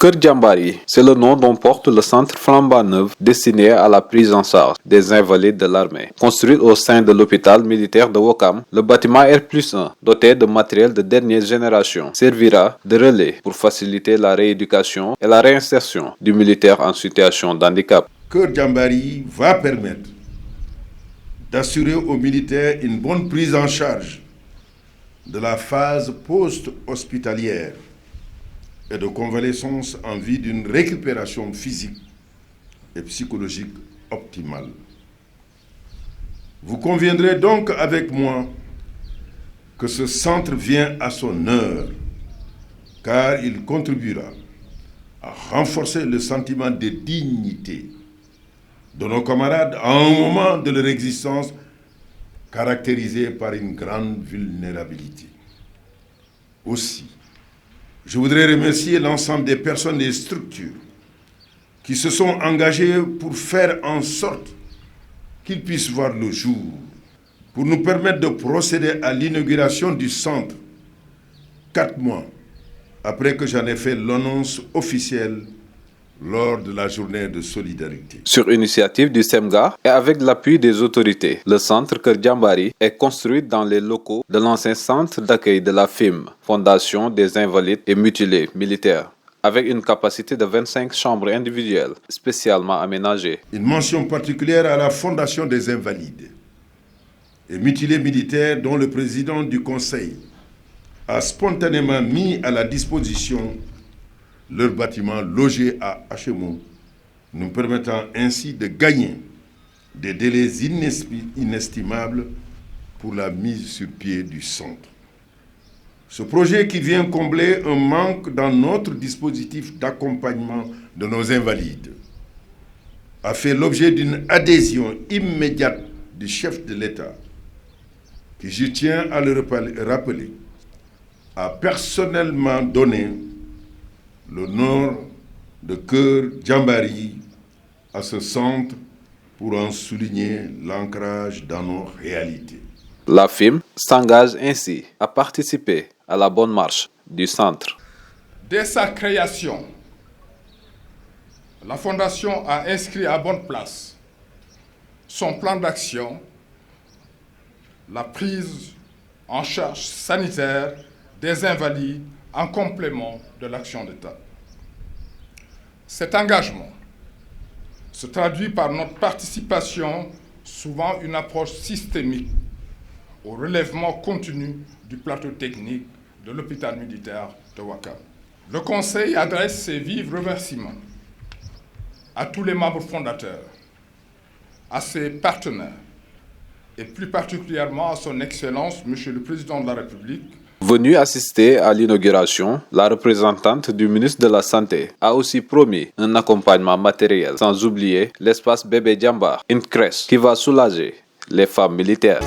Kër Djambari, c'est le nom dont porte le centre flambant neuf destiné à la prise en charge des invalides de l'armée. Construit au sein de l'hôpital militaire de Ouakam, le bâtiment R+1, doté de matériel de dernière génération, servira de relais pour faciliter la rééducation et la réinsertion du militaire en situation d'handicap. Kër Djambari va permettre d'assurer aux militaires une bonne prise en charge de la phase post-hospitalière et de convalescence en vue d'une récupération physique et psychologique optimale. Vous conviendrez donc avec moi que ce centre vient à son heure, car il contribuera à renforcer le sentiment de dignité de nos camarades à un moment de leur existence caractérisé par une grande vulnérabilité. Aussi, je voudrais remercier l'ensemble des personnes et structures qui se sont engagées pour faire en sorte qu'ils puissent voir le jour, pour nous permettre de procéder à l'inauguration du centre 4 mois après que j'en ai fait l'annonce officielle lors de la journée de solidarité. Sur initiative du SEMGA et avec l'appui des autorités, le centre Kër Djambari est construit dans les locaux de l'ancien centre d'accueil de la FIM, Fondation des Invalides et Mutilés Militaires, avec une capacité de 25 chambres individuelles spécialement aménagées. Une mention particulière à la Fondation des Invalides et Mutilés Militaires, dont le président du Conseil a spontanément mis à la disposition leur bâtiment logé à HMO, nous permettant ainsi de gagner des délais inestimables pour la mise sur pied du centre. Ce projet qui vient combler un manque dans notre dispositif d'accompagnement de nos invalides a fait l'objet d'une adhésion immédiate du chef de l'État, qui, je tiens à le rappeler, a personnellement donné le nom de Kër Djambari à ce centre pour en souligner l'ancrage dans nos réalités. La FIM s'engage ainsi à participer à la bonne marche du centre. Dès sa création, la Fondation a inscrit à bonne place son plan d'action, la prise en charge sanitaire des invalides en complément de l'action d'État. Cet engagement se traduit par notre participation, souvent une approche systémique, au relèvement continu du plateau technique de l'hôpital militaire de Ouakam. Le Conseil adresse ses vifs remerciements à tous les membres fondateurs, à ses partenaires et plus particulièrement à son Excellence, Monsieur le Président de la République. Venue assister à l'inauguration, la représentante du ministre de la Santé a aussi promis un accompagnement matériel, sans oublier l'espace bébé Djambar, une crèche qui va soulager les femmes militaires.